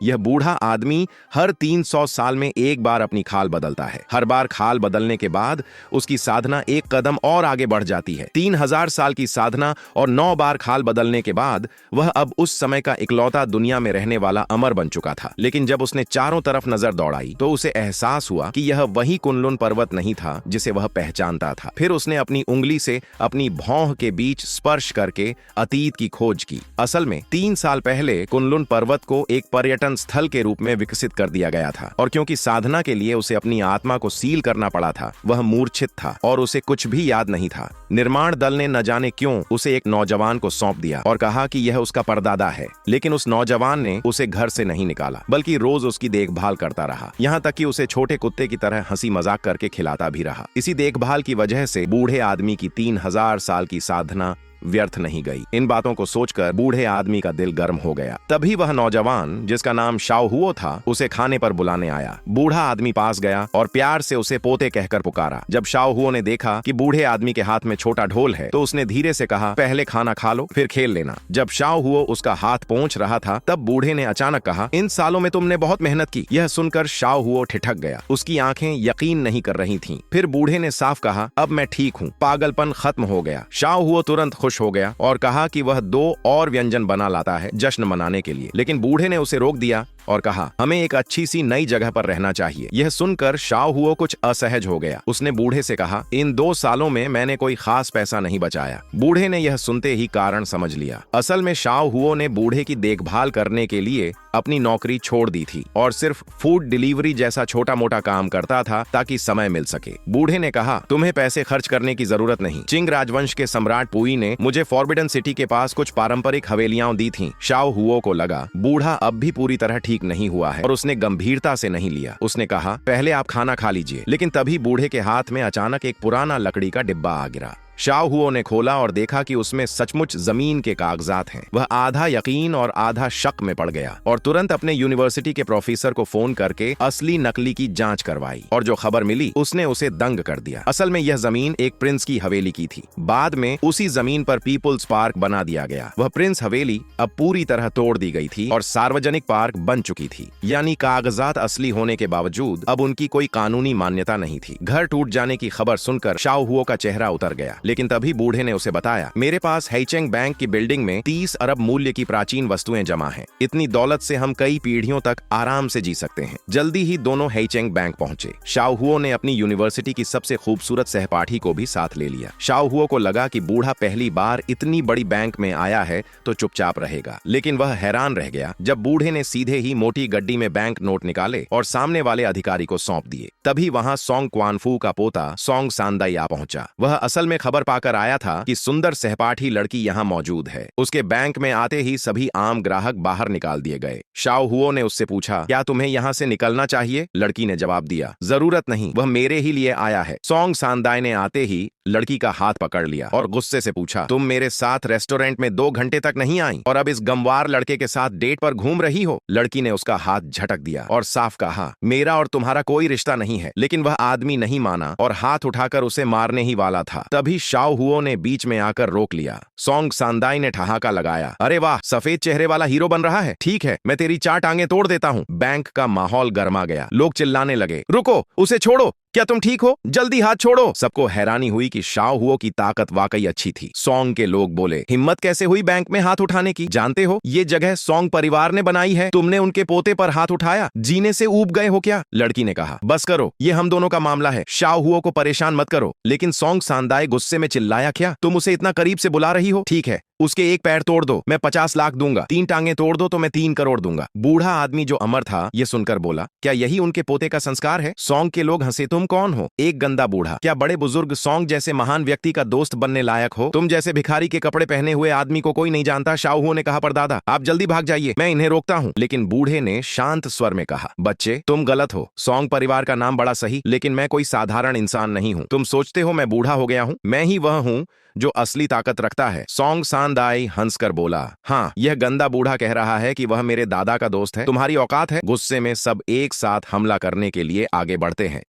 यह बूढ़ा आदमी हर 300 साल में एक बार अपनी खाल बदलता है। हर बार खाल बदलने के बाद उसकी साधना एक कदम और आगे बढ़ जाती है। 3000 साल की साधना और 9 बार खाल बदलने के बाद वह अब उस समय का इकलौता दुनिया में रहने वाला अमर बन चुका था। लेकिन जब उसने चारों तरफ नजर दौड़ाई तो उसे एहसास हुआ कि यह वही कुनलुन पर्वत नहीं था जिसे वह पहचानता था। फिर उसने अपनी उंगली से अपनी भौं के बीच स्पर्श करके अतीत की खोज की। असल में 3 साल पहले कुनलुन पर्वत को एक पर्यटन स्थल के रूप में विकसित कर दिया गया था, और क्योंकि साधना के लिए उसे अपनी आत्मा को सील करना पड़ा था, वह मूर्छित था और उसे कुछ भी याद नहीं था। निर्माण दल ने न जाने क्यों उसे एक नौजवान को सौंप दिया और कहा कि यह उसका परदादा है। लेकिन उस नौजवान ने उसे घर से नहीं निकाला, बल्कि रोज उसकी देखभाल करता रहा, यहाँ तक कि उसे छोटे कुत्ते की तरह हंसी मजाक करके खिलाता भी रहा। इसी देखभाल की वजह से बूढ़े आदमी की 3000 साल की साधना व्यर्थ नहीं गई। इन बातों को सोचकर बूढ़े आदमी का दिल गर्म हो गया। तभी वह नौजवान, जिसका नाम शाओहुओ था, उसे खाने पर बुलाने आया। बूढ़ा आदमी पास गया और प्यार से उसे पोते कहकर पुकारा। जब शाओहुओ ने देखा कि बूढ़े आदमी के हाथ में छोटा ढोल है तो उसने धीरे से कहा, पहले खाना खा लो फिर खेल लेना। जब शाओहुओ उसका हाथ पोंछ रहा था तब बूढ़े ने अचानक कहा, इन सालों में तुमने बहुत मेहनत की। यह सुनकर शाओहुओ ठिठक गया। उसकी आंखें यकीन नहीं कर रही थीं। फिर बूढ़े ने साफ कहा, अब मैं ठीक हूँ, पागलपन खत्म हो गया। शाओहुओ तुरंत खुश हो गया और कहा कि वह 2 और व्यंजन बना लाता है जश्न मनाने के लिए। लेकिन बूढ़े ने उसे रोक दिया और कहा, हमें एक अच्छी सी नई जगह पर रहना चाहिए। यह सुनकर शाओहुओ कुछ असहज हो गया। उसने बूढ़े से कहा, इन 2 सालों में मैंने कोई खास पैसा नहीं बचाया। बूढ़े ने यह सुनते ही कारण समझ लिया। असल में शाओहुओ ने बूढ़े की देखभाल करने के लिए अपनी नौकरी छोड़ दी थी और सिर्फ फूड डिलीवरी जैसा छोटा मोटा काम करता था ताकि समय मिल सके। बूढ़े ने कहा, तुम्हें पैसे खर्च करने की जरूरत नहीं। चिंग राजवंश के सम्राट पुई ने मुझे फॉरबिडन सिटी के पास कुछ पारंपरिक हवेलियां दी थीं। शाओहुओ को लगा बूढ़ा अब भी पूरी तरह ठीक नहीं हुआ है और उसने गंभीरता से नहीं लिया। उसने कहा, पहले आप खाना खा लीजिए। लेकिन तभी बूढ़े के हाथ में अचानक एक पुराना लकड़ी का डिब्बा आ गिरा। शाओहुओ ने खोला और देखा कि उसमें सचमुच जमीन के कागजात हैं। वह आधा यकीन और आधा शक में पड़ गया और तुरंत अपने यूनिवर्सिटी के प्रोफेसर को फोन करके असली नकली की जांच करवाई, और जो खबर मिली उसने उसे दंग कर दिया। असल में यह जमीन एक प्रिंस की हवेली की थी। बाद में उसी जमीन पर पीपुल्स पार्क बना दिया गया। वह प्रिंस हवेली अब पूरी तरह तोड़ दी गई थी और सार्वजनिक पार्क बन चुकी थी। यानी कागजात असली होने के बावजूद अब उनकी कोई कानूनी मान्यता नहीं थी। घर टूट जाने की खबर सुनकर शाओहुओ का चेहरा उतर गया। लेकिन तभी बूढ़े ने उसे बताया, मेरे पास हैचेंग बैंक की बिल्डिंग में 30 अरब मूल्य की प्राचीन वस्तुएं जमा हैं। इतनी दौलत से हम कई पीढ़ियों तक आराम से जी सकते हैं। जल्दी ही दोनों हैचेंग बैंक पहुंचे। शाओहुओ ने अपनी यूनिवर्सिटी की सबसे खूबसूरत सहपाठी को भी साथ ले लिया। शाओहुओ को लगा कि बूढ़ा पहली बार इतनी बड़ी बैंक में आया है तो चुपचाप रहेगा, लेकिन वह हैरान रह गया जब बूढ़े ने सीधे ही मोटी गड्डी में बैंक नोट निकाले और सामने वाले अधिकारी को सौंप दिए। तभी वहां सोंग क्वानफू का पोता सोंग सांदाई आ पहुंचा। वह असल में खबर पाकर आया था कि सुंदर सहपाठी लड़की यहाँ मौजूद है। उसके बैंक में आते ही सभी आम ग्राहक बाहर निकाल दिए गए। शाओहुओ ने उससे पूछा, क्या तुम्हें यहाँ से निकलना चाहिए? लड़की ने जवाब दिया, जरूरत नहीं, वह मेरे ही लिए आया है। सोंग सांदाई ने आते ही लड़की का हाथ पकड़ लिया और गुस्से से पूछा, तुम मेरे साथ रेस्टोरेंट में 2 घंटे तक नहीं आई और अब इस गंवार लड़के के साथ डेट पर घूम रही हो? लड़की ने उसका हाथ झटक दिया और साफ कहा, मेरा और तुम्हारा कोई रिश्ता नहीं है। लेकिन वह आदमी नहीं माना और हाथ उठाकर उसे मारने ही वाला था। तभी शाओहुओ ने बीच में आकर रोक लिया। सोंग सांदाई ने ठहाका लगाया, अरे वाह, सफेद चेहरे वाला हीरो बन रहा है। ठीक है, मैं तेरी 4 टांगे तोड़ देता हूँ। बैंक का माहौल गर्मा गया। लोग चिल्लाने लगे, रुको, उसे छोड़ो, क्या तुम ठीक हो? जल्दी हाथ छोड़ो। सबको हैरानी हुई कि शाओहुओ की ताकत वाकई अच्छी थी। सोंग के लोग बोले, हिम्मत कैसे हुई बैंक में हाथ उठाने की? जानते हो, ये जगह सोंग परिवार ने बनाई है। तुमने उनके पोते पर हाथ उठाया, जीने से ऊब गए हो क्या? लड़की ने कहा, बस करो, ये हम दोनों का मामला है। शाओहुओ को परेशान मत करो। लेकिन सोंग सांदाई गुस्से में चिल्लाया, क्या तुम उसे इतना करीब से बुला रही हो? ठीक है, उसके 1 पैर तोड़ दो, मैं 50 लाख दूंगा। 3 टांगे तोड़ दो तो मैं 3 करोड़ दूंगा। बूढ़ा आदमी जो अमर था ये सुनकर बोला, क्या यही उनके पोते का संस्कार है? सोंग के लोग हंसे, तुम कौन हो? एक गंदा बूढ़ा, क्या बड़े बुजुर्ग सोंग जैसे महान व्यक्ति का दोस्त बनने लायक हो? तुम जैसे भिखारी के कपड़े पहने हुए आदमी को कोई नहीं जानता। शाओहुओ ने कहा, परदादा आप जल्दी भाग जाइए, मैं इन्हें रोकता हूँ। लेकिन बूढ़े ने शांत स्वर में कहा, बच्चे तुम गलत हो। सोंग परिवार का नाम बड़ा सही, लेकिन मैं कोई साधारण इंसान नहीं हूँ। तुम सोचते हो मैं बूढ़ा हो गया हूँ? मैं ही वह हूँ जो असली ताकत रखता है। सोंग सांदाई हंसकर बोला, हाँ, यह गंदा बूढ़ा कह रहा है कि वह मेरे दादा का दोस्त है। तुम्हारी औकात है? गुस्से में सब एक साथ हमला करने के लिए आगे बढ़ते हैं।